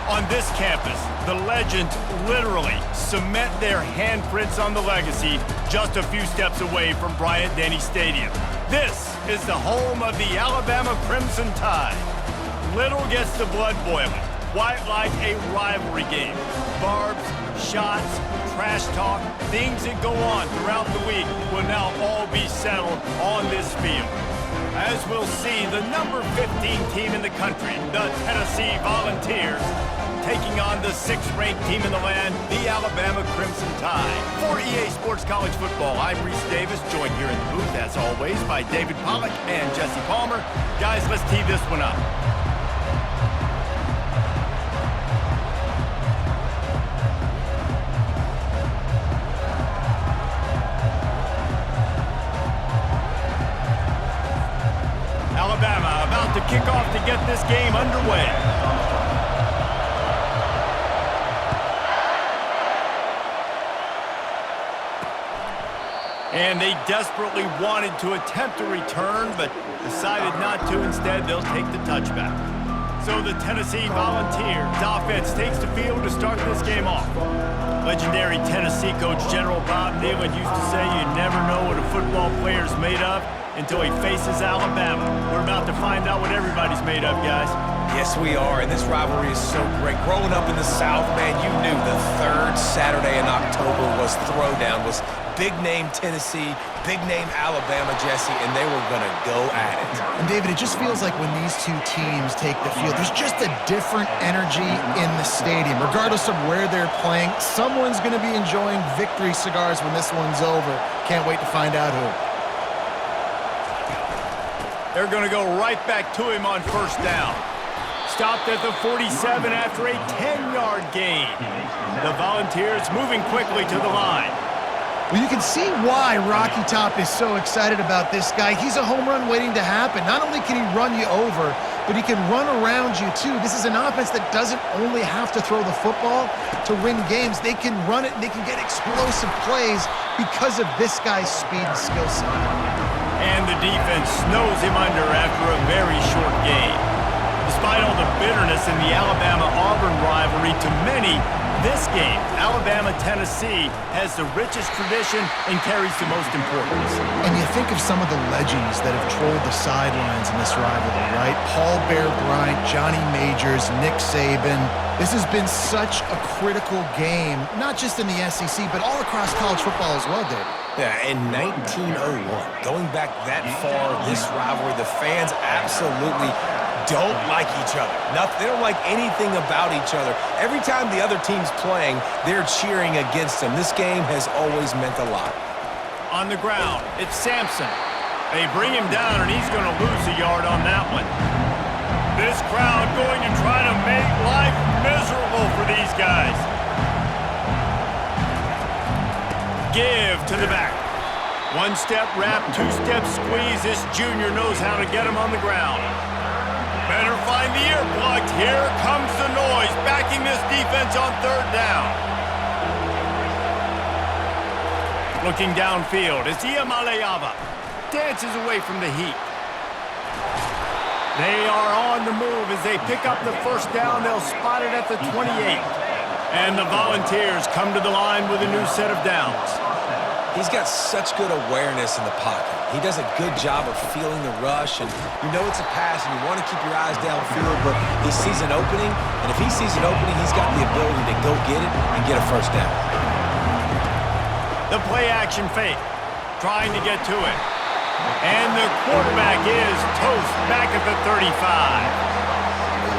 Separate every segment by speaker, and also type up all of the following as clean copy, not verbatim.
Speaker 1: On this campus, the legends literally cement their handprints on the legacy just a few steps away from Bryant-Denny Stadium. This is the home of the Alabama Crimson Tide. Little gets the blood boiling, quite like a rivalry game. Barbs, shots, trash talk, things that go on throughout the week will now all be settled on this field. As we'll see, the number 15 team in the country, the Tennessee Volunteers, taking on the 6th-ranked team in the land, the Alabama Crimson Tide. For EA Sports College Football, I'm Reese Davis, joined here in the booth, as always, by David Pollack and Jesse Palmer. Guys, let's tee this one up. Alabama about to kick off to get this game underway. And they desperately wanted to attempt a return, but decided not to. Instead, they'll take the touchback. So the Tennessee Volunteers offense takes the field to start this game off. Legendary Tennessee coach General Bob Neyland used to say you never know what a football player's made of until he faces Alabama. We're about to find out what everybody's made of, guys.
Speaker 2: Yes, we are, and this rivalry is so great. Growing up in the South, man, you knew the third Saturday in October was Throwdown, was big-name Tennessee, big-name Alabama, Jesse, and they were going to go at it.
Speaker 3: And, David, it just feels like when these two teams take the field, there's just a different energy in the stadium. Regardless of where they're playing, someone's going to be enjoying victory cigars when this one's over. Can't wait to find out who.
Speaker 1: They're going to go right back to him on first down. Stopped at the 47 after a 10-yard gain. The Volunteers moving quickly to the line.
Speaker 3: Well, you can see why Rocky Top is so excited about this guy. He's a home run waiting to happen. Not only can he run you over, but he can run around you too. This is an offense that doesn't only have to throw the football to win games. They can run it and they can get explosive plays because of this guy's speed and skill set.
Speaker 1: And the defense snows him under after a very short game. Despite all the bitterness in the Alabama-Auburn rivalry, to many, this game, Alabama-Tennessee, has the richest tradition and carries the most importance.
Speaker 3: And you think of some of the legends that have trolled the sidelines in this rivalry, right? Paul Bear Bryant, Johnny Majors, Nick Saban. This has been such a critical game, not just in the SEC, but all across college football as well, Dave.
Speaker 2: Yeah, in 1901, going back that far, this rivalry, the fans absolutely don't like each other. They don't like anything about each other. Every time the other team's playing, they're cheering against them. This game has always meant a lot.
Speaker 1: On the ground, it's Sampson. They bring him down, and he's going to lose a yard on that one. This crowd going to try to make life miserable for these guys. Give to the back. One-step wrap, two-step squeeze. This junior knows how to get him on the ground. Better find the earplugs. Here comes the noise, backing this defense on third down. Looking downfield as Iamaleava dances away from the heat. They are on the move as they pick up the first down. They'll spot it at the 28. And the Volunteers come to the line with a new set of downs.
Speaker 2: He's got such good awareness in the pocket. He does a good job of feeling the rush, and you know it's a pass, and you want to keep your eyes downfield, but he sees an opening, and if he sees an opening, he's got the ability to go get it and get a first down.
Speaker 1: The play-action fake, trying to get to it. And the quarterback is toast back at the 35.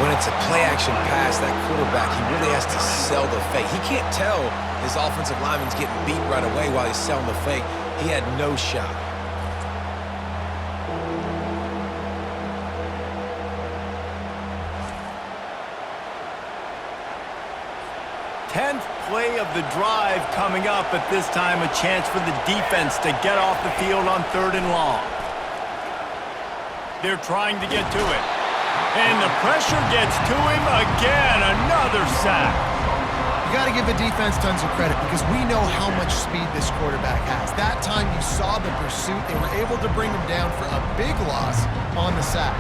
Speaker 2: When it's a play-action pass, that quarterback, he really has to sell the fake. He can't tell his offensive lineman's getting beat right away while he's selling the fake. He had no shot.
Speaker 1: Tenth play of the drive coming up, but this time a chance for the defense to get off the field on third and long. They're trying to get to it. And the pressure gets to him again. Another sack.
Speaker 3: You got to give the defense tons of credit because we know how much speed this quarterback has. That time you saw the pursuit. They were able to bring him down for a big loss on the sack.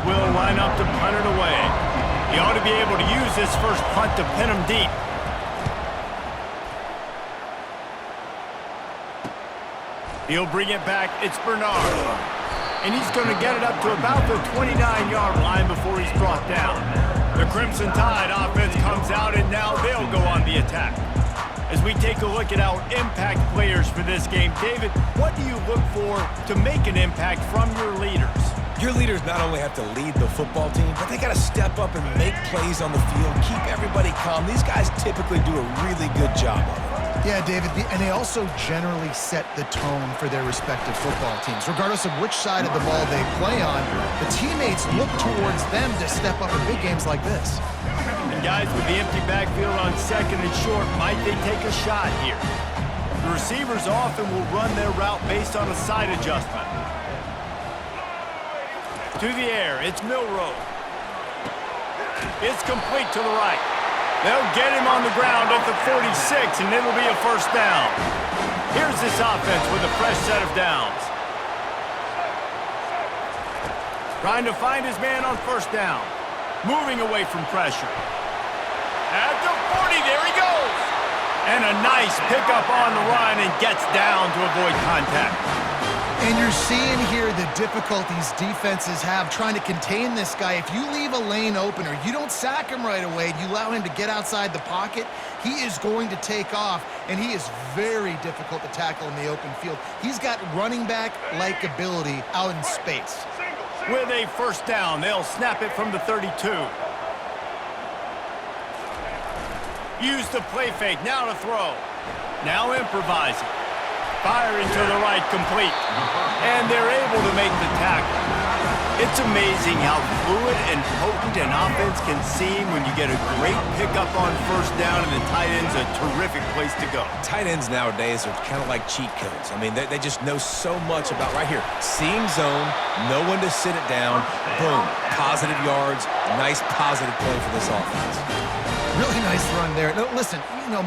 Speaker 1: will line up to punt it away. He ought to be able to use this first punt to pin him deep. He'll bring it back. It's Bernard. And he's going to get it up to about the 29-yard line before he's brought down. The Crimson Tide offense comes out, and now they'll go on the attack. As we take a look at our impact players for this game, David, what do you look for to make an impact from your leaders?
Speaker 2: Your leaders not only have to lead the football team, but they got to step up and make plays on the field, keep everybody calm. These guys typically do a really good job of it.
Speaker 3: Yeah, David, and they also generally set the tone for their respective football teams. Regardless of which side of the ball they play on, the teammates look towards them to step up in big games like this.
Speaker 1: And guys, with the empty backfield on second and short, might they take a shot here? The receivers often will run their route based on a side adjustment. To the air, it's Milroe. It's complete to the right. They'll get him on the ground at the 46, and it'll be a first down. Here's this offense with a fresh set of downs. Trying to find his man on first down. Moving away from pressure. At the 40, there he goes. And a nice pickup on the run and gets down to avoid contact.
Speaker 3: And you're seeing here the difficulties defenses have trying to contain this guy. If you leave a lane open or you don't sack him right away and you allow him to get outside the pocket, he is going to take off, and he is very difficult to tackle in the open field. He's got running back-like ability out in space.
Speaker 1: With a first down, they'll snap it from the 32. Use the play fake, now to throw. Now improvising. Firing to the right, complete. And they're able to make the tackle. It's amazing how fluid and potent an offense can seem when you get a great pickup on first down, and the tight end's a terrific place to go.
Speaker 2: Tight ends nowadays are kind of like cheat codes. I mean, they just know so much about right here. Seeing zone, know when to sit it down, boom, positive yards, nice positive play for this offense.
Speaker 3: Really nice run there. No, listen,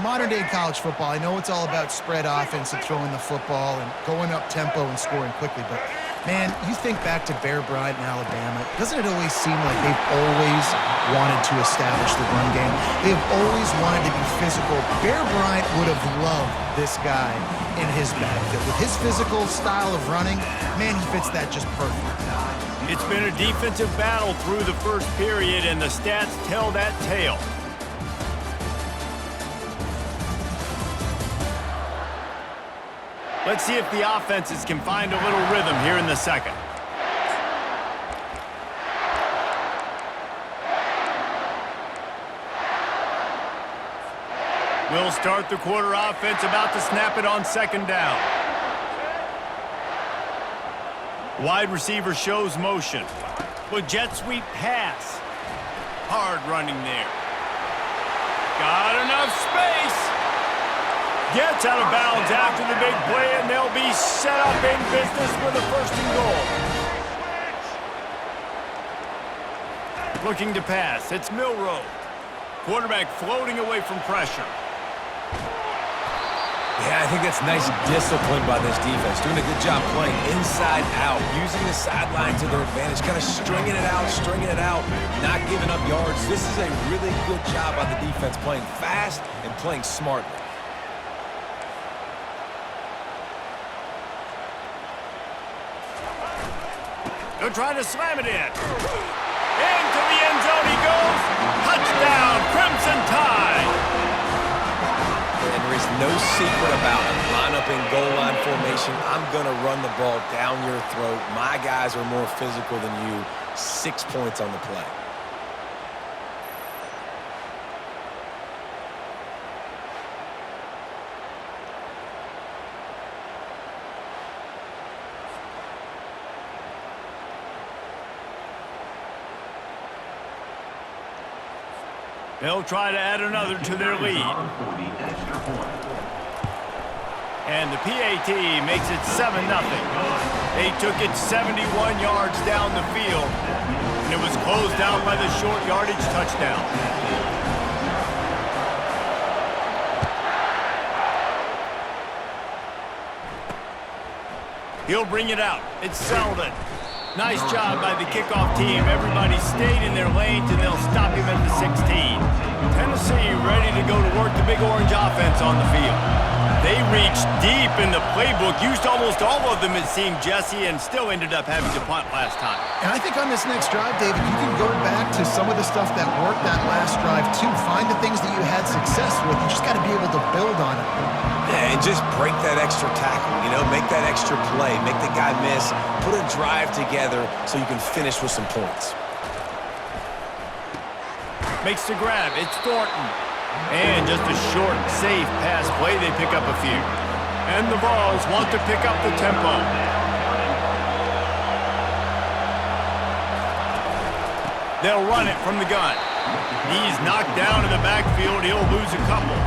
Speaker 3: modern-day college football, I know it's all about spread offense and throwing the football and going up tempo and scoring quickly, but, man, you think back to Bear Bryant in Alabama, doesn't it always seem like they've always wanted to establish the run game? They've always wanted to be physical. Bear Bryant would have loved this guy in his backfield. With his physical style of running, man, he fits that just perfect.
Speaker 1: It's been a defensive battle through the first period, and the stats tell that tale. Let's see if the offenses can find a little rhythm here in the second. We'll start the quarter offense, about to snap it on second down. Wide receiver shows motion. With jet sweep pass. Hard running there. Got enough space. Gets out of bounds after the big play, and they'll be set up in business with a first and goal. Looking to pass. It's Milroe. Quarterback floating away from pressure.
Speaker 2: Yeah, I think that's nice discipline by this defense. Doing a good job playing inside out, using the sideline to their advantage, kind of stringing it out, not giving up yards. This is a really good job by the defense, playing fast and playing smartly.
Speaker 1: They're trying to slam it in. Into the end zone he goes. Touchdown, Crimson Tide.
Speaker 2: And there is no secret about it. Line up in goal line formation. I'm going to run the ball down your throat. My guys are more physical than you. 6 points on the play.
Speaker 1: They'll try to add another to their lead. And the PAT makes it 7-0. They took it 71 yards down the field, and it was closed out by the short yardage touchdown. He'll bring it out. It's Selden. Nice job by the kickoff team. Everybody stayed in their lanes, and they'll stop him at the 16. Tennessee ready to go to work the Big Orange offense on the field. They reached deep in the playbook, used almost all of them, it seemed, Jesse, and still ended up having to punt last time.
Speaker 3: And I think on this next drive, David, you can go back to some of the stuff that worked that last drive, too. Find the things that you had success with. You just got to be able to build on it.
Speaker 2: Yeah, and just break that extra tackle, make that extra play, make the guy miss, put a drive together so you can finish with some points.
Speaker 1: Makes the grab. It's Thornton. And just a short, safe pass play. They pick up a few. And the Vols want to pick up the tempo. They'll run it from the gun. He's knocked down in the backfield. He'll lose a couple.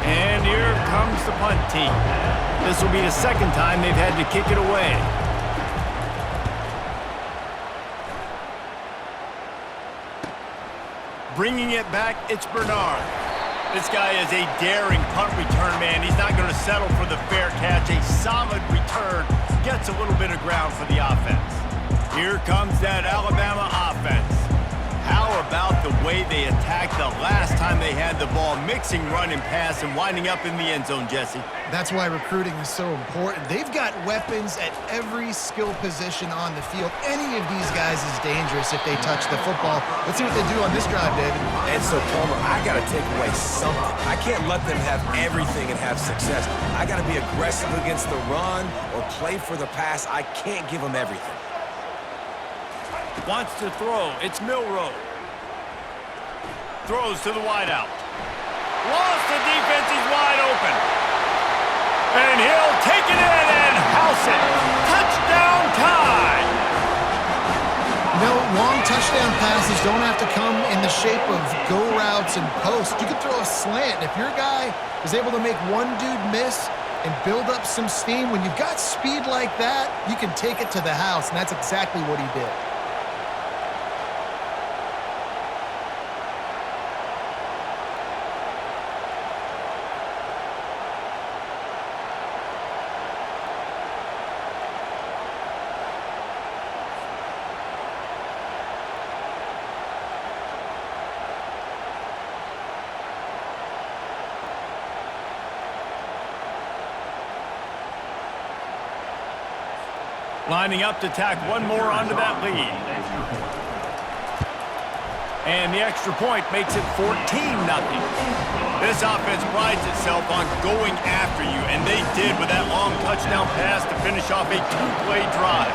Speaker 1: And here comes the punt team. This will be the second time they've had to kick it away. Bringing it back, it's Bernard. This guy is a daring punt return man. He's not going to settle for the fair catch. A solid return gets a little bit of ground for the offense. Here comes that Alabama offense. How about the way they attacked the last time they had the ball, mixing run and pass and winding up in the end zone, Jesse?
Speaker 3: That's why recruiting is so important. They've got weapons at every skill position on the field. Any of these guys is dangerous if they touch the football. Let's see what they do on this drive, David.
Speaker 2: And so, Palmer, I got to take away something. I can't let them have everything and have success. I got to be aggressive against the run or play for the pass. I can't give them everything.
Speaker 1: Wants to throw. It's Milroe. Throws to the wideout. Lost the defense. He's wide open. And he'll take it in and house it. Touchdown time.
Speaker 3: Long touchdown passes don't have to come in the shape of go routes and posts. You can throw a slant. If your guy is able to make one dude miss and build up some steam, when you've got speed like that, you can take it to the house, and that's exactly what he did.
Speaker 1: Lining up to tack one more onto that lead. And the extra point makes it 14-0. This offense prides itself on going after you, and they did with that long touchdown pass to finish off a two-play drive.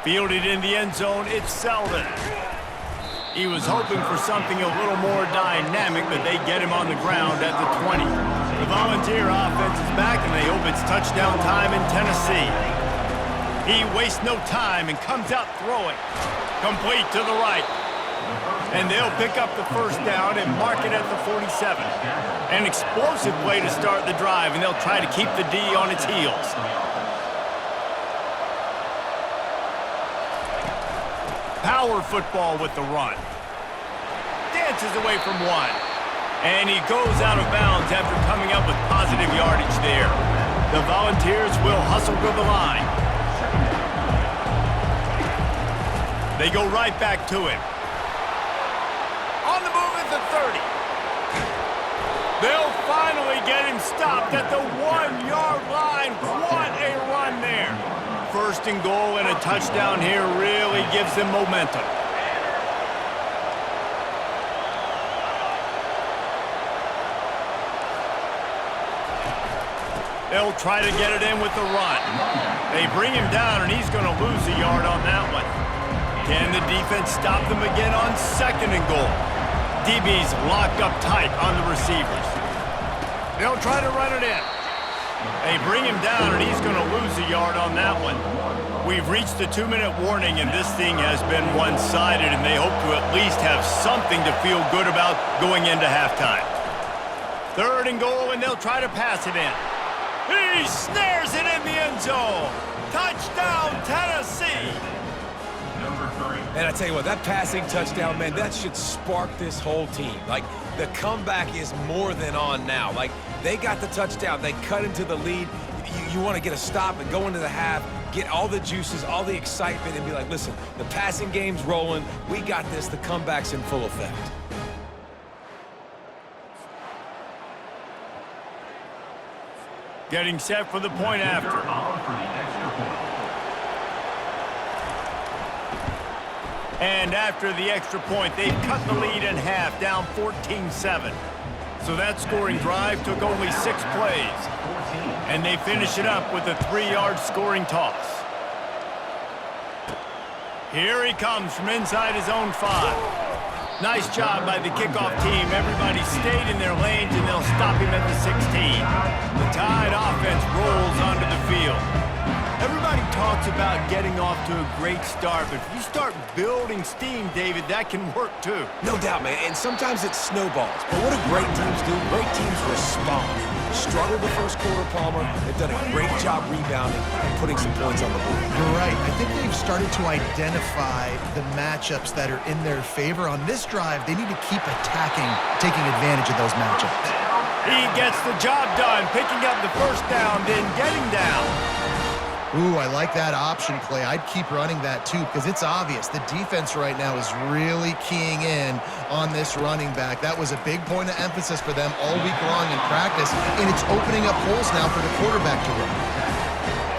Speaker 1: Fielded in the end zone, it's Selden. He was hoping for something a little more dynamic, but they get him on the ground at the 20. The Volunteer offense is back, and they hope it's touchdown time in Tennessee. He wastes no time and comes out throwing. Complete to the right. And they'll pick up the first down and mark it at the 47. An explosive play to start the drive, and they'll try to keep the D on its heels. Power football with the run. Dances away from one. And he goes out of bounds after coming up with positive yardage there. The Volunteers will hustle to the line. They go right back to him. On the move at the 30. They'll finally get him stopped at the 1-yard line. What a run there. First and goal and a touchdown here really gives them momentum. They'll try to get it in with the run. They bring him down, and he's going to lose a yard on that one. Can the defense stop them again on second and goal? DB's locked up tight on the receivers. They'll try to run it in. They bring him down, and he's going to lose a yard on that one. We've reached the 2-minute warning, and this thing has been one-sided, and they hope to at least have something to feel good about going into halftime. Third and goal, and they'll try to pass it in. He snares it in the end zone. Touchdown, Tennessee.
Speaker 2: And I tell you what, that passing touchdown, man, that should spark this whole team. Like, the comeback is more than on now. Like, they got the touchdown. They cut into the lead. you want to get a stop and go into the half, get all the juices, all the excitement, and be like, listen, the passing game's rolling. We got this. The comeback's in full effect.
Speaker 1: Getting set for the point after. And after the extra point, they've cut the lead in half, down 14-7. So that scoring drive took only 6 plays. And they finish it up with a 3-yard scoring toss. Here he comes from inside his own 5. Nice job by the kickoff team. Everybody stayed in their lanes, and they'll stop him at the 16. The Tide offense rolls onto the field. Everybody talks about getting off to a great start, but if you start building steam, David, that can work too.
Speaker 2: No doubt, man, and sometimes it snowballs. But what do great teams do? Great teams respond. Struggled the first quarter, Palmer. They've done a great job rebounding and putting some points on the board.
Speaker 3: You're right. I think they've started to identify the matchups that are in their favor. On this drive, they need to keep attacking, taking advantage of those matchups.
Speaker 1: He gets the job done, picking up the first down, then getting down.
Speaker 3: Ooh, I like that option play. I'd keep running that too because it's obvious. The defense right now is really keying in on this running back. That was a big point of emphasis for them all week long in practice, and it's opening up holes now for the quarterback to run.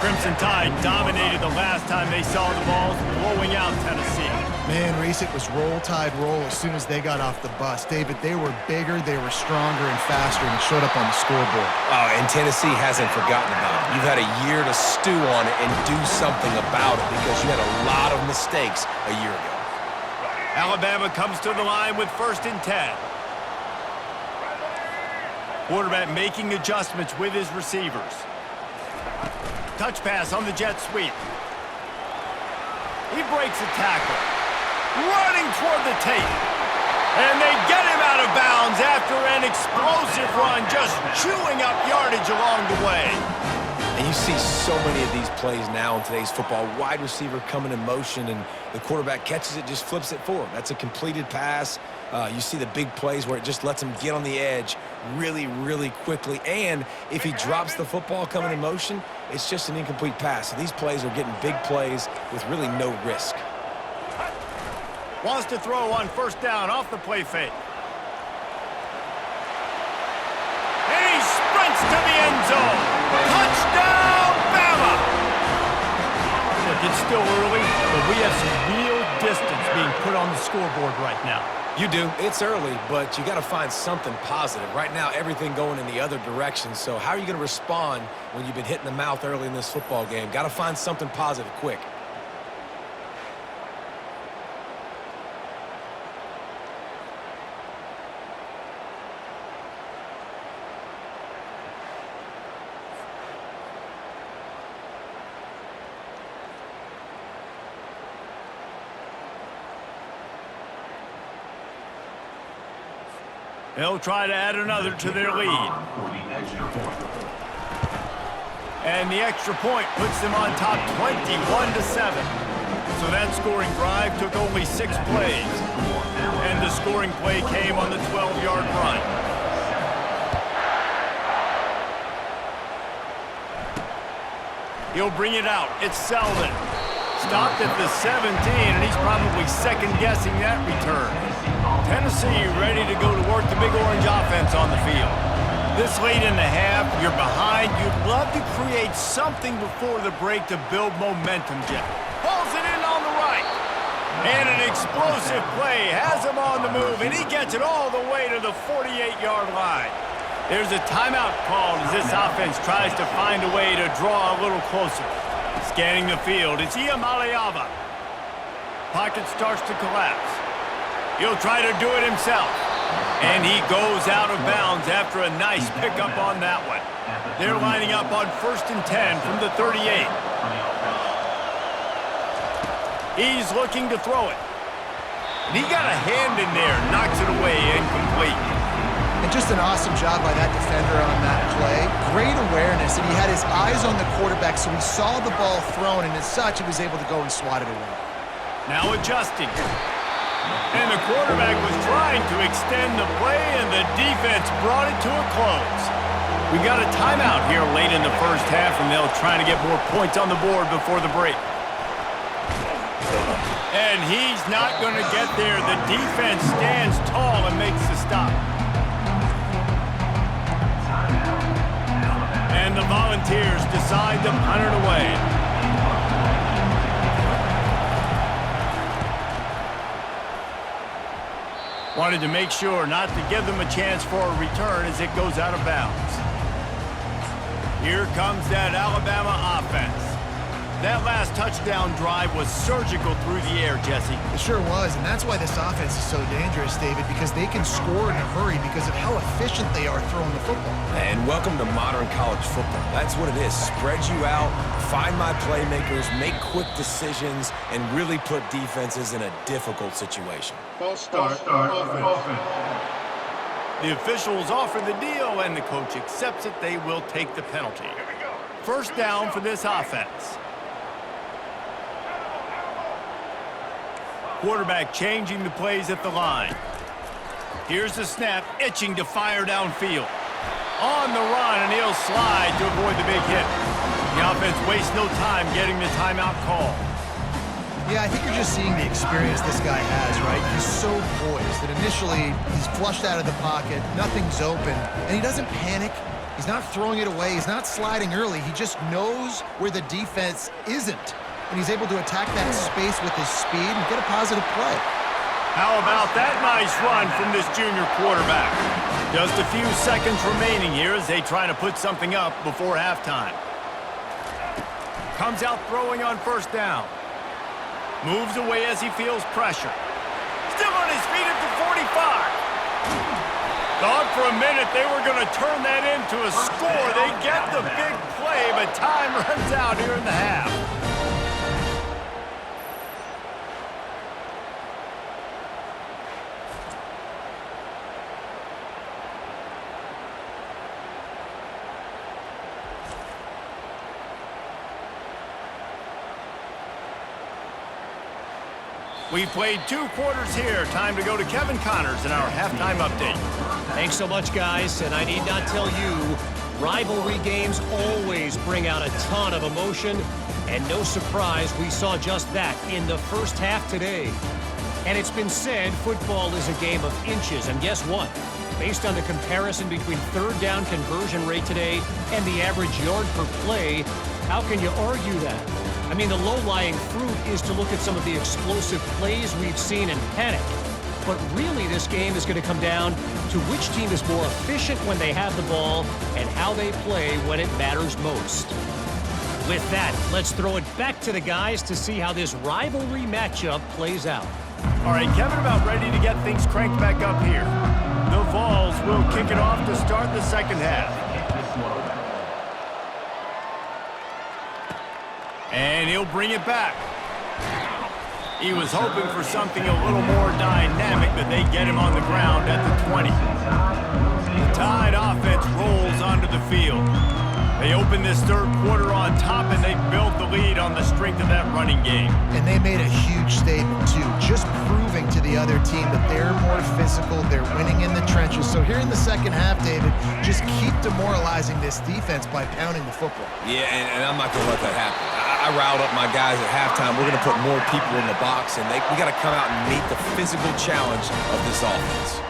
Speaker 1: Crimson Tide dominated the last time they saw the balls, blowing out Tennessee.
Speaker 3: Man, Reese, it was roll, Tide, roll as soon as they got off the bus. David, they were bigger, they were stronger and faster, and it showed up on the scoreboard.
Speaker 2: Oh, and Tennessee hasn't forgotten about it. You've had a year to stew on it and do something about it because you had a lot of mistakes a year ago.
Speaker 1: Alabama comes to the line with 1st and 10. Quarterback making adjustments with his receivers. Touch pass on the jet sweep. He breaks a tackle. Running toward the tape. And they get him out of bounds after an explosive run, just chewing up yardage along the way.
Speaker 2: And you see so many of these plays now in today's football. Wide receiver coming in motion, and the quarterback catches it, just flips it forward. That's a completed pass. You see the big plays where it just lets him get on the edge really, really quickly. And if he drops the football coming in motion, it's just an incomplete pass. So these plays are getting big plays with really no risk.
Speaker 1: Wants to throw on 1st down off the play fake. And he sprints to the end zone. Touchdown, Bama! Look, it's still early, but we have some real distance being put on the scoreboard right now.
Speaker 2: You do. It's early, but you got to find something positive. Right now, everything going in the other direction. So how are you going to respond when you've been hit in the mouth early in this football game? Got to find something positive quick.
Speaker 1: They'll try to add another to their lead. And the extra point puts them on top 21-7. So that scoring drive took only 6 plays. And the scoring play came on the 12-yard run. He'll bring it out. It's Selden. Stopped at the 17, and he's probably second-guessing that return. Tennessee ready to go to work the Big Orange offense on the field. This late in the half, you're behind. You'd love to create something before the break to build momentum, Jeff. Pulls it in on the right. And an explosive play has him on the move, and he gets it all the way to the 48-yard line. There's a timeout called as this offense tries to find a way to draw a little closer. Scanning the field, it's Iamaleava. Pocket starts to collapse. He'll try to do it himself. And he goes out of bounds after a nice pickup on that one. They're lining up on 1st and 10 from the 38. He's looking to throw it. And he got a hand in there, knocks it away, incomplete.
Speaker 3: And just an awesome job by that defender on that play. Great awareness, and he had his eyes on the quarterback, so he saw the ball thrown, and as such, he was able to go and swat it away.
Speaker 1: Now adjusting. And the quarterback was trying to extend the play, and the defense brought it to a close. We got a timeout here late in the first half, and they'll try to get more points on the board before the break. And he's not going to get there. The defense stands tall and makes the stop. And the Volunteers decide to punt it away. Wanted to make sure not to give them a chance for a return as it goes out of bounds. Here comes that Alabama offense. That last touchdown drive was surgical through the air, Jesse.
Speaker 3: It sure was, and that's why this offense is so dangerous, David, because they can score in a hurry because of how efficient they are throwing the football.
Speaker 2: And welcome to modern college football. That's what it is. Spread you out, find my playmakers, make quick decisions, and really put defenses in a difficult situation.
Speaker 4: False start, offense.
Speaker 1: The officials offer the deal, and the coach accepts it. They will take the penalty. First down for this offense. Quarterback changing the plays at the line. Here's the snap, itching to fire downfield. On the run, and he'll slide to avoid the big hit. The offense wastes no time getting the timeout call.
Speaker 3: Yeah, I think you're just seeing the experience this guy has, right? He's so poised that initially he's flushed out of the pocket, nothing's open, and he doesn't panic. He's not throwing it away. He's not sliding early. He just knows where the defense isn't. And he's able to attack that space with his speed and get a positive play.
Speaker 1: How about that nice run from this junior quarterback? Just a few seconds remaining here as they try to put something up before halftime. Comes out throwing on first down. Moves away as he feels pressure. Still on his feet at the 45. Thought for a minute they were going to turn that into a score. They get the big play, but time runs out here in the half. We played 2 quarters here. Time to go to Kevin Connors in our halftime update.
Speaker 5: Thanks so much, guys. And I need not tell you, rivalry games always bring out a ton of emotion. And no surprise, we saw just that in the first half today. And it's been said football is a game of inches. And guess what? Based on the comparison between third down conversion rate today and the average yard per play, how can you argue that? I mean, the low-lying fruit is to look at some of the explosive plays we've seen and panic. But really, this game is going to come down to which team is more efficient when they have the ball and how they play when it matters most. With that, let's throw it back to the guys to see how this rivalry matchup plays out.
Speaker 1: All right, Kevin, about ready to get things cranked back up here. The Vols will kick it off to start the second half. And he'll bring it back. He was hoping for something a little more dynamic, but they get him on the ground at the 20. The Tide offense rolls onto the field. They open this third quarter on top, and they built the lead on the strength of that running game.
Speaker 3: And they made a huge statement, too, just proving to the other team that they're more physical, they're winning in the trenches. So here in the second half, David, just keep demoralizing this defense by pounding the football.
Speaker 2: Yeah, and I'm not going to let that happen. I riled up my guys at halftime. We're going to put more people in the box, and we got to come out and meet the physical challenge of this offense.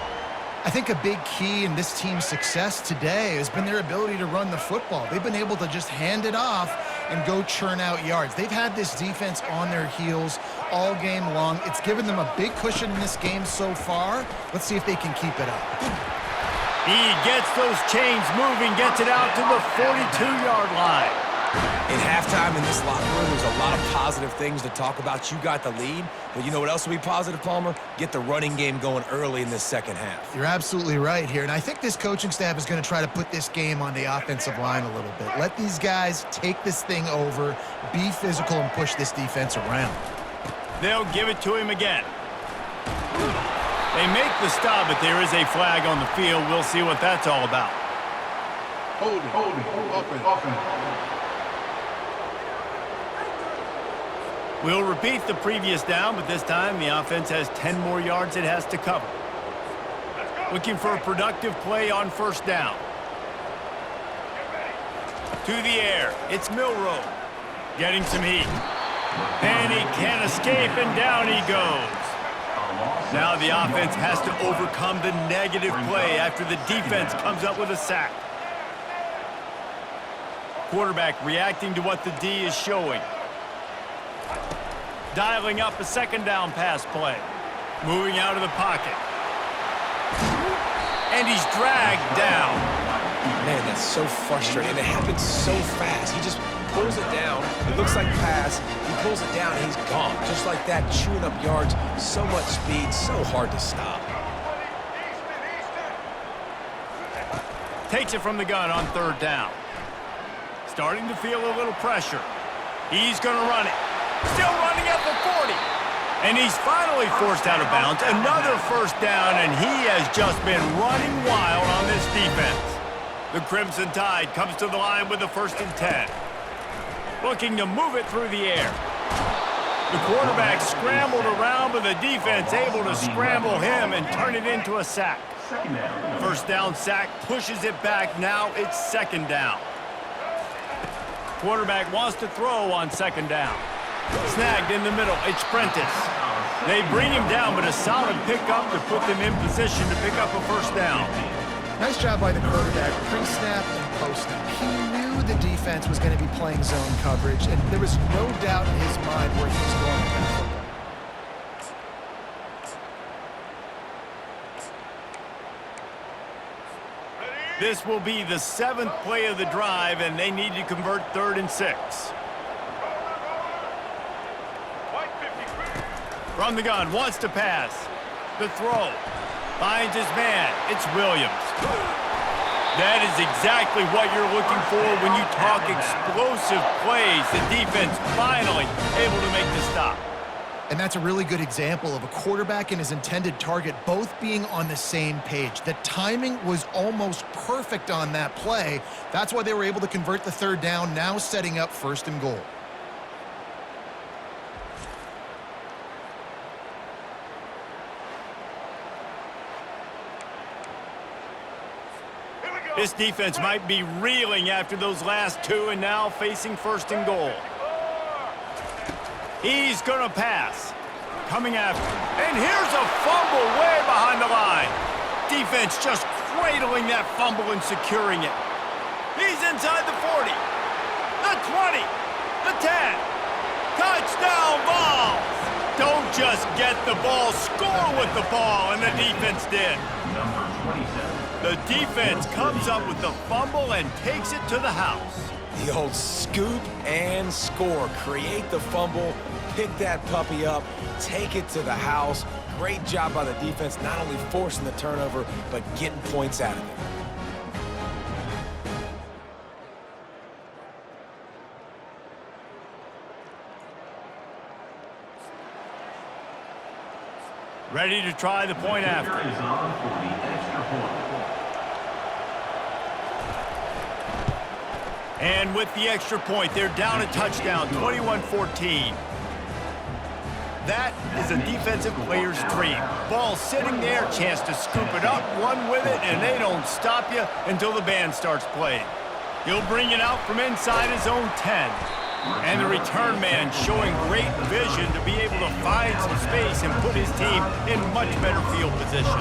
Speaker 3: I think a big key in this team's success today has been their ability to run the football. They've been able to just hand it off and go churn out yards. They've had this defense on their heels all game long. It's given them a big cushion in this game so far. Let's see if they can keep it up.
Speaker 1: He gets those chains moving, gets it out to the 42-yard line.
Speaker 2: In halftime in this locker room, there's a lot of positive things to talk about. You got the lead, but you know what else will be positive, Palmer? Get the running game going early in this second half.
Speaker 3: You're absolutely right here, and I think this coaching staff is going to try to put this game on the offensive line a little bit. Let these guys take this thing over, be physical, and push this defense around.
Speaker 1: They'll give it to him again. They make the stop, but there is a flag on the field. We'll see what that's all about.
Speaker 4: Holding, offense.
Speaker 1: We'll repeat the previous down, but this time the offense has 10 more yards it has to cover. Looking for a productive play on first down. To the air, it's Milroe. Getting some heat. And he can't escape, and down he goes. Now the offense has to overcome the negative play after the defense comes up with a sack. Quarterback reacting to what the D is showing. Dialing up a second down pass play. Moving out of the pocket. And he's dragged down.
Speaker 2: Man, that's so frustrating. And it happens so fast. He just pulls it down. It looks like pass. He pulls it down, and he's gone. Just like that, chewing up yards. So much speed, so hard to stop.
Speaker 1: Takes it from the gun on third down. Starting to feel a little pressure. He's going to run it. Still running at the 40. And he's finally forced out of bounds. Another first down, and he has just been running wild on this defense. The Crimson Tide comes to the line with a 1st and 10. Looking to move it through the air. The quarterback scrambled around, but the defense able to scramble him and turn it into a sack. First down sack, pushes it back. Now it's 2nd down. Quarterback wants to throw on 2nd down. Snagged in the middle, it's Prentice. They bring him down, but a solid pickup to put them in position to pick up a 1st down.
Speaker 3: Nice job by the quarterback, pre-snap and post-snap. He knew the defense was going to be playing zone coverage, and there was no doubt in his mind where he was going with that football.
Speaker 1: This will be the 7th play of the drive, and they need to convert 3rd and 6. From the gun, wants to pass. The throw. Finds his man. It's Williams. That is exactly what you're looking for when you talk explosive plays. The defense finally able to make the stop.
Speaker 3: And that's a really good example of a quarterback and his intended target both being on the same page. The timing was almost perfect on that play. That's why they were able to convert the 3rd down, now setting up 1st and goal.
Speaker 1: This defense might be reeling after those last 2 and now facing 1st and goal. He's going to pass. Coming after. And here's a fumble way behind the line. Defense just cradling that fumble and securing it. He's inside the 40. The 20. The 10. Touchdown Vols. Don't just get the ball, score with the ball, and the defense did. The defense comes up with the fumble and takes it to the house.
Speaker 2: The old scoop and score. Create the fumble, pick that puppy up, take it to the house. Great job by the defense, not only forcing the turnover, but getting points out of it.
Speaker 1: Ready to try the point after. And with the extra point, they're down a touchdown, 21-14. That is a defensive player's dream. Ball sitting there, chance to scoop it up, run with it, and they don't stop you until the band starts playing. He'll bring it out from inside his own 10. And the return man showing great vision to be able to find some space and put his team in much better field position.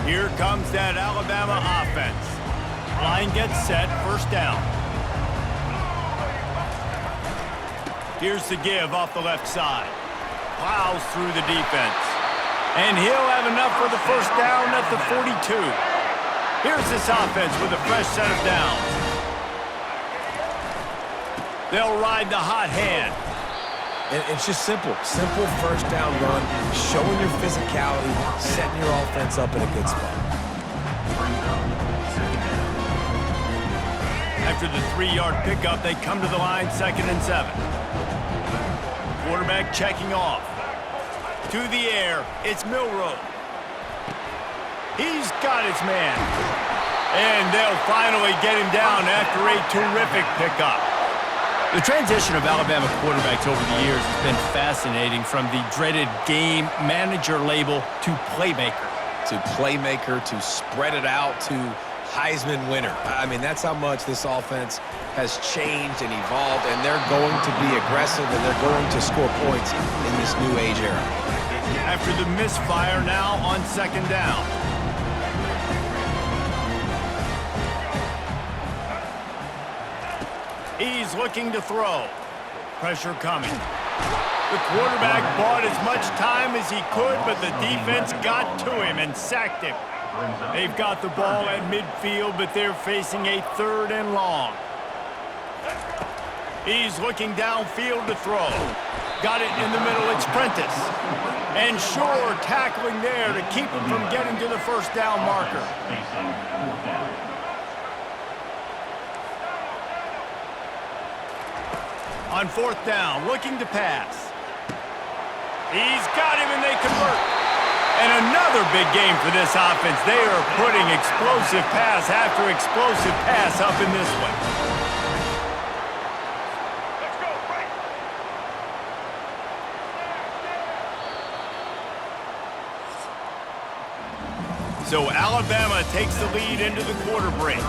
Speaker 1: Here comes that Alabama offense. Line gets set, 1st down. Here's the give off the left side. Plows through the defense. And he'll have enough for the 1st down at the 42. Here's this offense with a fresh set of downs. They'll ride the hot hand.
Speaker 2: And it's just simple. Simple 1st down run, showing your physicality, setting your offense up in a good spot.
Speaker 1: After the 3-yard pickup, they come to the line, 2nd and 7. Quarterback checking off. To the air, it's Milroe. He's got his man. And they'll finally get him down after a terrific pickup. The transition of Alabama quarterbacks over the years has been fascinating, from the dreaded game manager label to playmaker.
Speaker 2: To playmaker, to spread it out, to Heisman winner. I mean, that's how much this offense has changed and evolved, and they're going to be aggressive, and they're going to score points in this new age era.
Speaker 1: After the misfire, now on second down. He's looking to throw. Pressure coming. The quarterback bought as much time as he could, but the defense got to him and sacked him. They've got the ball at midfield, but they're facing a 3rd and long. He's looking downfield to throw. Got it in the middle, it's Prentice. And Shore tackling there to keep him from getting to the first down marker. On 4th down, looking to pass. He's got him and they convert. And another big game for this offense. They are putting explosive pass after explosive pass up in this one. Let's go, right. So Alabama takes the lead into the quarter break.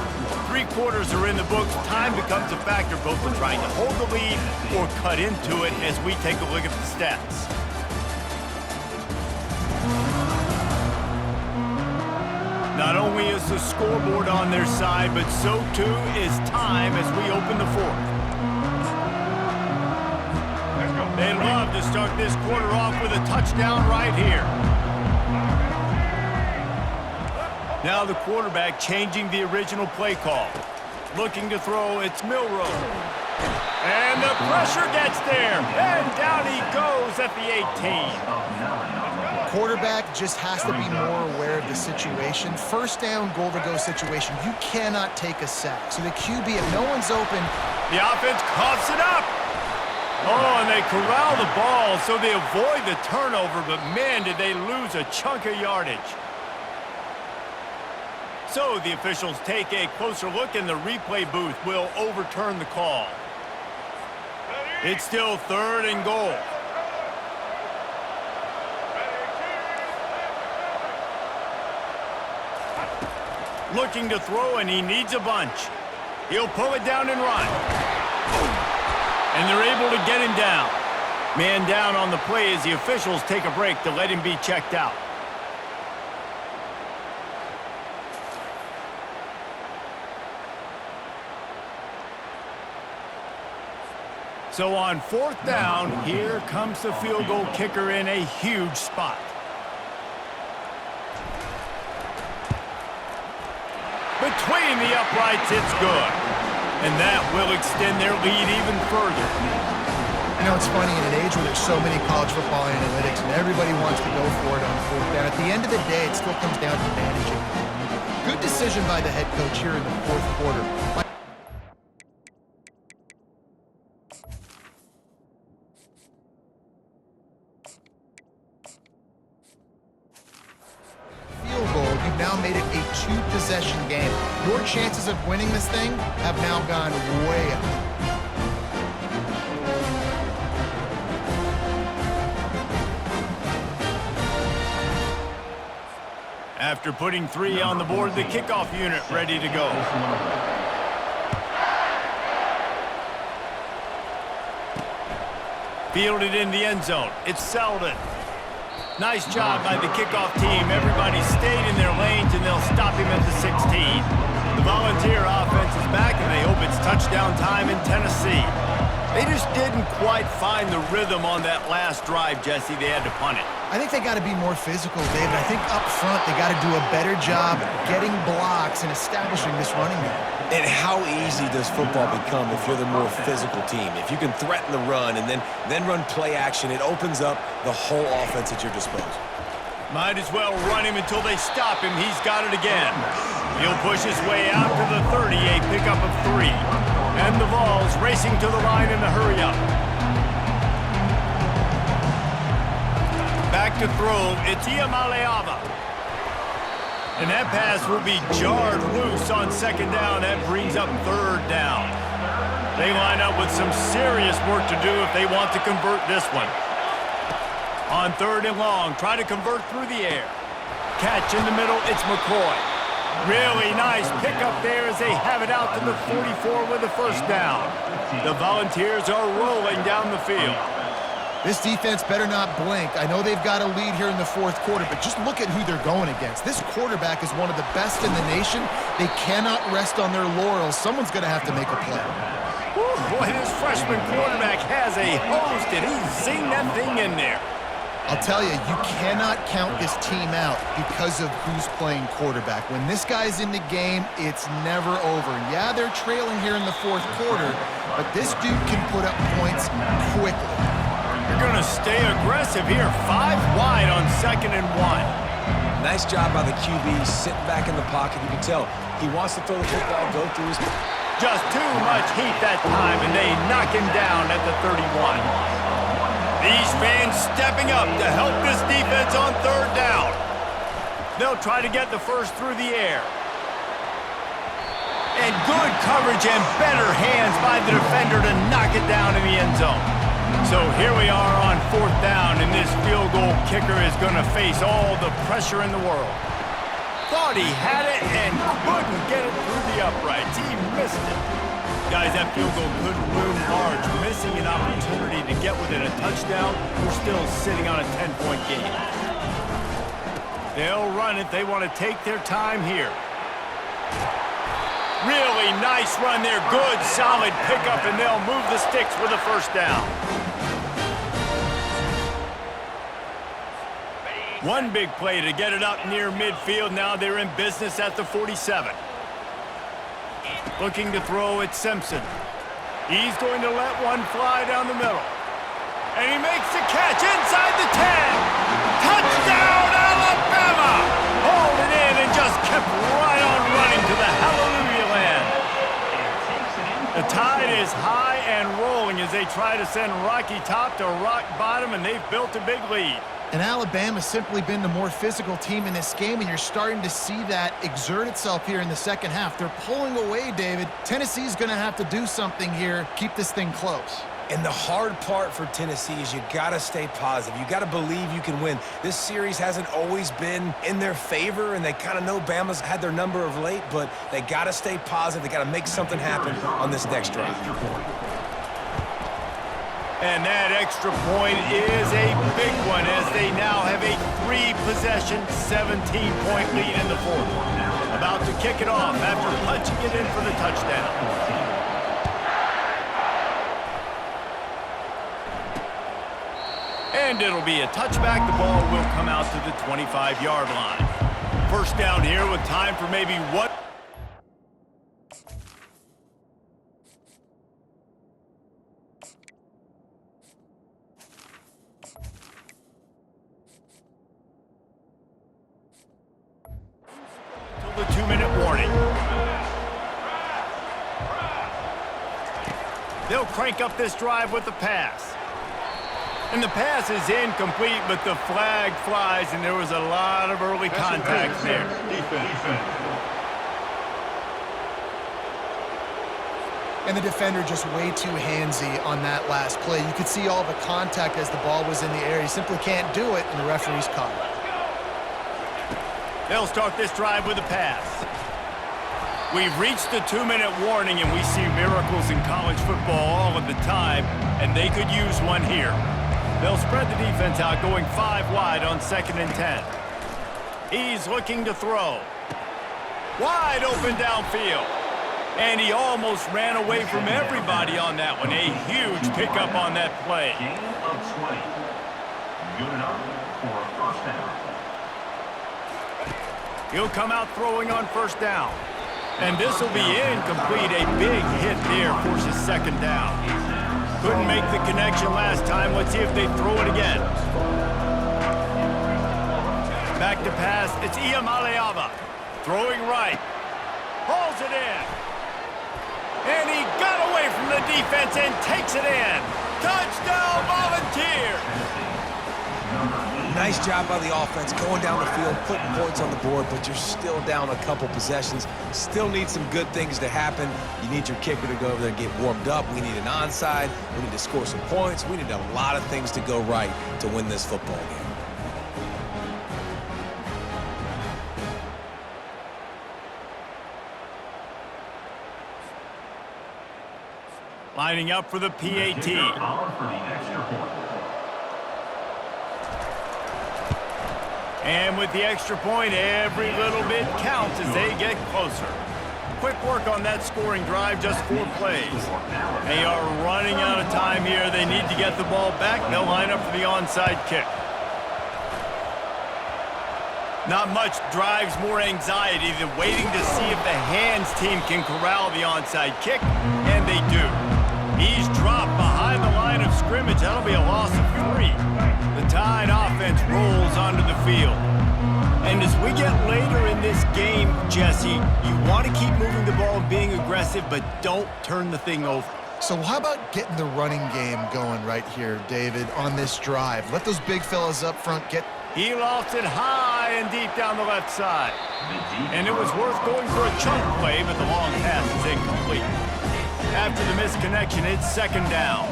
Speaker 1: 3 quarters are in the books. Time becomes a factor both in trying to hold the lead or cut into it as we take a look at the stats. Not only is the scoreboard on their side, but so too is time as we open the 4th. They love to start this quarter off with a touchdown right here. Now the quarterback changing the original play call. Looking to throw, it's Milroe. And the pressure gets there. And down he goes at the 18.
Speaker 3: Quarterback just has to be more aware of the situation. 1st down, goal-to-go situation. You cannot take a sack. So the QB, if no one's open...
Speaker 1: The offense coughs it up. Oh, and they corral the ball, so they avoid the turnover. But, man, did they lose a chunk of yardage. So the officials take a closer look, and the replay booth will overturn the call. It's still 3rd and goal. Looking to throw, and he needs a bunch. He'll pull it down and run. And they're able to get him down. Man down on the play as the officials take a break to let him be checked out. So on 4th down, here comes the field goal kicker in a huge spot. Between the uprights, it's good. And that will extend their lead even further.
Speaker 3: You know, it's funny, in an age where there's so many college football analytics and everybody wants to go for it on 4th down, at the end of the day, it still comes down to managing. Good decision by the head coach here in the 4th quarter. Now made it a 2-possession game. Your chances of winning this thing have now gone way up.
Speaker 1: After putting 3 on the board, the kickoff unit ready to go. Fielded in the end zone. It's Selden. Nice job by the kickoff team. Everybody stayed in their lanes, and they'll stop him at the 16. The Volunteer offense is back, and they hope it's touchdown time in Tennessee. They just didn't quite find the rhythm on that last drive, Jesse. They had to punt it.
Speaker 3: I think they got to be more physical, David. I think up front they got to do a better job getting blocks and establishing this running game.
Speaker 2: And how easy does football become if you're the more physical team? If you can threaten the run and then run play action, it opens up the whole offense at your disposal.
Speaker 1: Might as well run him until they stop him. He's got it again. He'll push his way out to the 30, a pickup of 3. And the Vols racing to the line in a hurry-up. Back to throw, it's Iamaleava. And that pass will be jarred loose on 2nd down. That brings up 3rd down. They line up with some serious work to do if they want to convert this one. On 3rd and long, try to convert through the air. Catch in the middle, it's McCoy. Really nice pickup there as they have it out to the 44 with the first down. The Volunteers are rolling down the field.
Speaker 3: This defense better not blink. I know they've got a lead here in the fourth quarter, but just look at who they're going against. This quarterback is one of the best in the nation. They cannot rest on their laurels. Someone's going to have to make a play.
Speaker 1: Woo, boy, this freshman quarterback has a host, and he's seen that thing in there.
Speaker 3: I'll tell you, you cannot count this team out because of who's playing quarterback. When this guy's in the game, it's never over. Yeah, they're trailing here in the fourth quarter, but this dude can put up points quickly.
Speaker 1: You're going to stay aggressive here. 5 wide on 2nd and 1.
Speaker 2: Nice job by the QB sitting back in the pocket. You can tell he wants to throw the football, go through his...
Speaker 1: Just too much heat that time, and they knock him down at the 31. These fans stepping up to help this defense on 3rd down. They'll try to get the first through the air. And good coverage and better hands by the defender to knock it down in the end zone. So here we are on 4th down, and this field goal kicker is going to face all the pressure in the world. Thought he had it and couldn't get it through the uprights. He missed it. Guys, that field goal could loom large. Missing an opportunity to get within a touchdown. We're still sitting on a 10-point game. They'll run it. They want to take their time here. Really nice run there. Good, solid pickup, and they'll move the sticks with a first down. One big play to get it up near midfield. Now they're in business at the 47. Looking to throw at Simpson. He's going to let one fly down the middle. And he makes the catch inside the 10. Touchdown, Alabama! Hauled it in and just kept right on running to the hallelujah land. The tide is high and rolling as they try to send Rocky Top to rock bottom, and they've built a big lead.
Speaker 3: And Alabama's simply been the more physical team in this game, and you're starting to see that exert itself here in the second half. They're pulling away, David. Tennessee's going to have to do something here, keep this thing close.
Speaker 2: And the hard part for Tennessee is you got to stay positive. You got to believe you can win. This series hasn't always been in their favor, and they kind of know Bama's had their number of late, but they got to stay positive. They got to make something happen on this next drive.
Speaker 1: And that extra point is a big one as they now have a 3-possession, 17-point lead in the fourth. About to kick it off after punching it in for the touchdown. And it'll be a touchback. The ball will come out to the 25-yard line. First down here with time for maybe what? The 2-minute warning. They'll crank up this drive with the pass. And the pass is incomplete, but the flag flies, and there was a lot of early contact there.
Speaker 4: Defense.
Speaker 3: And the defender just way too handsy on that last play. You could see all the contact as the ball was in the air. He simply can't do it, and the referee's caught it.
Speaker 1: They'll start this drive with a pass. We've reached the 2-minute warning, and we see miracles in college football all of the time, and they could use one here. They'll spread the defense out, going 5 wide on 2nd and 10. He's looking to throw. Wide open downfield. And he almost ran away from everybody on that one. A huge pickup on that play.
Speaker 6: Gain of 20. Good enough for a first down.
Speaker 1: He'll come out throwing on first down. And this will be incomplete. A big hit there forces 2nd down. Couldn't make the connection last time. Let's see if they throw it again. Back to pass. It's Iamaleava. Throwing right. Hauls it in. And he got away from the defense and takes it in. Touchdown, Volunteers!
Speaker 2: Nice job by the offense, going down the field, putting points on the board, but you're still down a couple possessions. Still need some good things to happen. You need your kicker to go over there and get warmed up. We need an onside. We need to score some points. We need a lot of things to go right to win this football game.
Speaker 1: Lining up for the PAT.
Speaker 6: Followed for the extra point.
Speaker 1: And with the extra point, every little bit counts as they get closer. Quick work on that scoring drive, just 4 plays. They are running out of time here. They need to get the ball back. They'll line up for the onside kick. Not much drives more anxiety than waiting to see if the hands team can corral the onside kick, and they do. He's dropped behind the line of scrimmage. That'll be a loss of 3. The Tide offense rolls onto the field. And as we get later in this game, Jesse, you want to keep moving the ball and being aggressive, but don't turn the thing over.
Speaker 3: So how about getting the running game going right here, David, on this drive? Let those big fellas up front get...
Speaker 1: He lofts it high and deep down the left side. And it was worth going for a chunk play, but the long pass is incomplete. After the misconnection, it's 2nd down.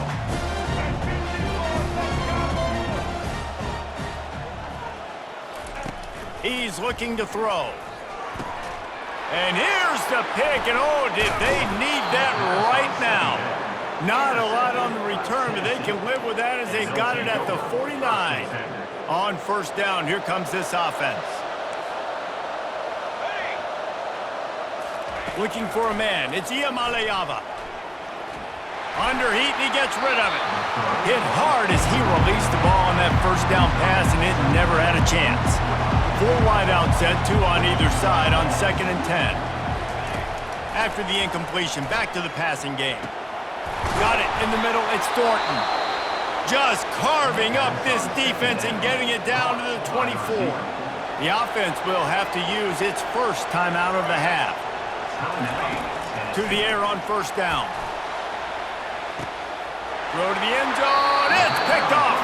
Speaker 1: He's looking to throw. And here's the pick, and oh, did they need that right now. Not a lot on the return, but they can live with that as they got it at the 49. On 1st down, here comes this offense. Looking for a man, it's Iamaleava. Under heat, and he gets rid of it. Hit hard as he released the ball on that 1st down pass, and it never had a chance. 4 wide out set, 2 on either side on 2nd and 10. After the incompletion, back to the passing game. Got it in the middle, it's Thornton. Just carving up this defense and getting it down to the 24. The offense will have to use its first timeout of the half. To the air on 1st down. Throw to the end zone, it's picked off.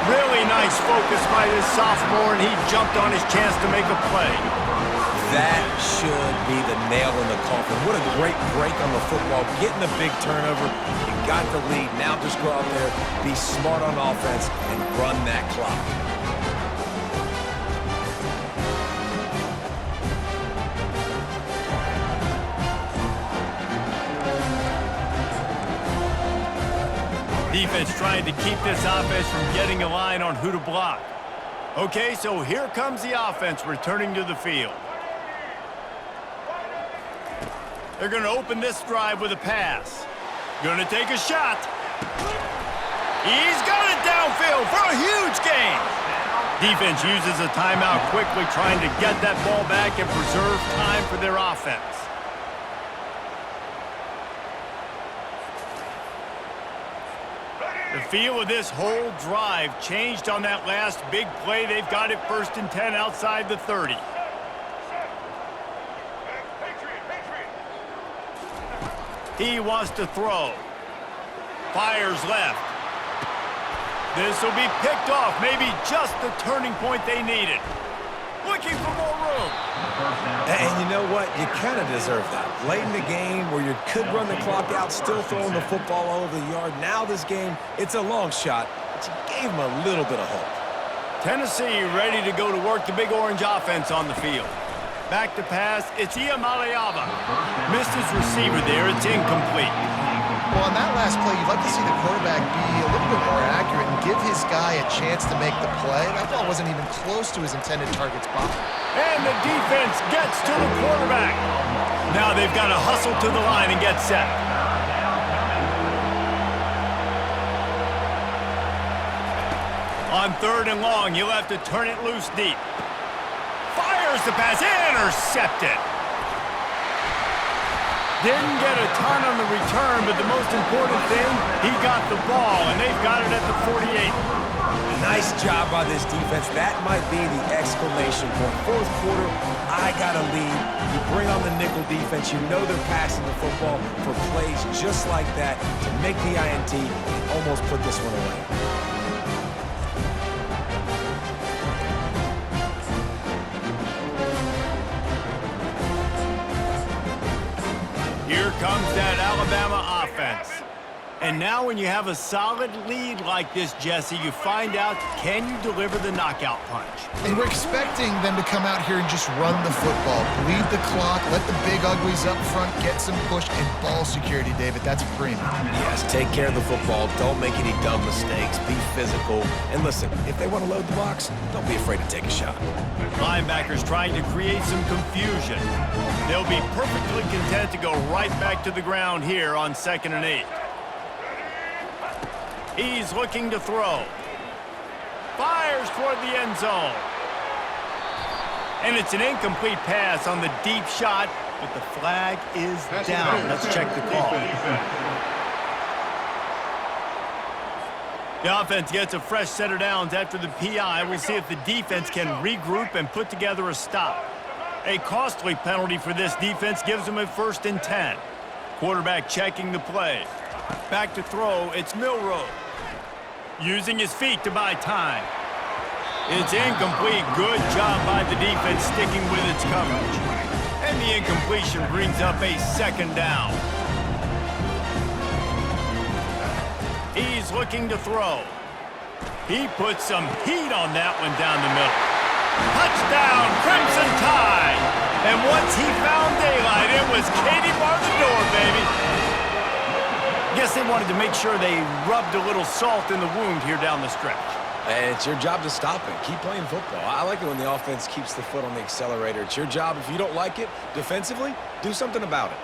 Speaker 1: Really nice focus by this sophomore, and he jumped on his chance to make a play.
Speaker 2: That should be the nail in the coffin. What a great break on the football. Getting a big turnover. You got the lead. Now just go out there, be smart on offense, and run that clock.
Speaker 1: Defense trying to keep this offense from getting a line on who to block. Okay, so here comes the offense returning to the field. They're going to open this drive with a pass. Going to take a shot. He's got it downfield for a huge gain. Defense uses a timeout quickly, trying to get that ball back and preserve time for their offense. The feel of this whole drive changed on that last big play. They've got it 1st and 10 outside the 30. He wants to throw. Fires left. This will be picked off. Maybe just the turning point they needed. Looking for more room.
Speaker 2: And you know what? You kind of deserve that. Late in the game where you could run the clock out, still throwing the football all over the yard. Now this game, it's a long shot, but you gave him a little bit of hope.
Speaker 1: Tennessee ready to go to work the Big Orange offense on the field. Back to pass, it's Iamaleava. Missed his receiver there, it's incomplete.
Speaker 3: Well, on that last play, you'd like to see the quarterback be a little bit more accurate and give his guy a chance to make the play. That ball wasn't even close to his intended target spot.
Speaker 1: And the defense gets to the quarterback. Now they've got to hustle to the line and get set. On 3rd and long, you'll have to turn it loose deep. Fires the pass, intercepted. Didn't get a ton on the return, but the most important thing, he got the ball, and they've got it at the 48.
Speaker 2: Nice job by this defense. That might be the exclamation point. 4th quarter, I got a lead. You bring on the nickel defense. You know they're passing the football for plays just like that to make the INT and almost put this one away.
Speaker 1: Here comes that Alabama offense. And now when you have a solid lead like this, Jesse, you find out, can you deliver the knockout punch?
Speaker 3: And we're expecting them to come out here and just run the football, bleed the clock, let the big uglies up front get some push and ball security, David. That's premium.
Speaker 2: Yes, take care of the football. Don't make any dumb mistakes. Be physical. And listen, if they want to load the box, don't be afraid to take a shot.
Speaker 1: Linebackers trying to create some confusion. They'll be perfectly content to go right back to the ground here on 2nd and 8. He's looking to throw. Fires toward the end zone. And it's an incomplete pass on the deep shot, but the flag is down. Let's check the call. The offense gets a fresh set of downs after the PI. We'll see if the defense can regroup and put together a stop. A costly penalty for this defense gives them a 1st and 10. Quarterback checking the play. Back to throw, it's Milroe. Using his feet to buy time. It's incomplete. Good job by the defense sticking with its coverage. And the incompletion brings up a 2nd down. He's looking to throw. He puts some heat on that one down the middle. Touchdown, Crimson Tide! And once he found daylight, it was Katie bar the door, baby. Guess they wanted to make sure they rubbed a little salt in the wound here down the stretch.
Speaker 2: And it's your job to stop it. Keep playing football. I like it when the offense keeps the foot on the accelerator. It's your job. If you don't like it defensively, do something about it.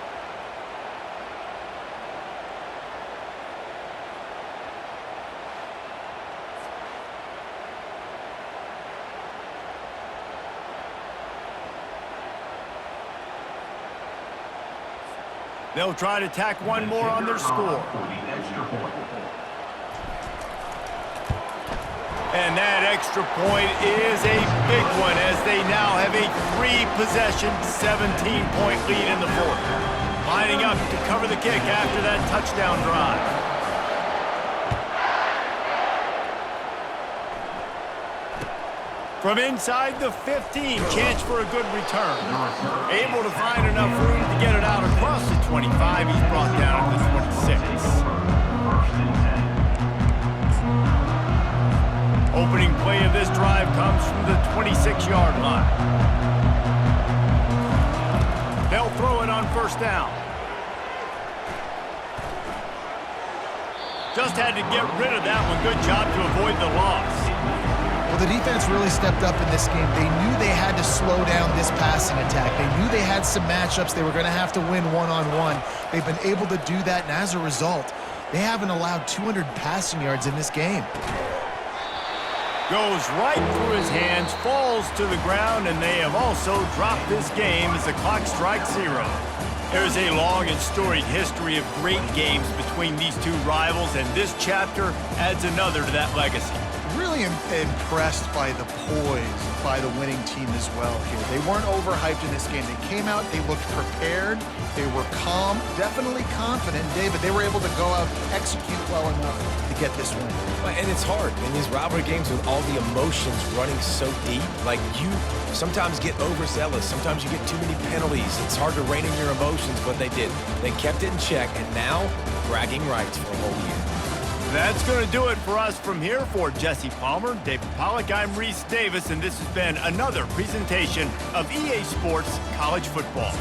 Speaker 1: They'll try to tack one more on their score. And that extra point is a big one as they now have a 3-possession, 17-point lead in the 4th. Lining up to cover the kick after that touchdown drive. From inside the 15, chance for a good return. Able to find enough room to get it out across the 25. He's brought down at the 26. Opening play of this drive comes from the 26-yard line. They'll throw it on 1st down. Just had to get rid of that one. Good job to avoid the loss.
Speaker 3: Well, the defense really stepped up in this game. They knew they had to slow down this passing attack. They knew they had some matchups they were going to have to win one-on-one. They've been able to do that, and as a result, they haven't allowed 200 passing yards in this game.
Speaker 1: Goes right through his hands, falls to the ground, and they have also dropped this game as the clock strikes 0. There's a long and storied history of great games between these two rivals, and this chapter adds another to that legacy.
Speaker 3: Really impressed by the poise by the winning team as well here. They weren't overhyped in this game. They came out, they looked prepared, they were calm, definitely confident. David, they were able to go out and execute well enough to get this win.
Speaker 2: And it's hard in these rivalry games with all the emotions running so deep. Like, you sometimes get overzealous. Sometimes you get too many penalties. It's hard to rein in your emotions, but they did. They kept it in check, and now bragging rights for a whole year.
Speaker 1: That's going to do it for us from here. For Jesse Palmer, David Pollack, I'm Reese Davis, and this has been another presentation of EA Sports College Football.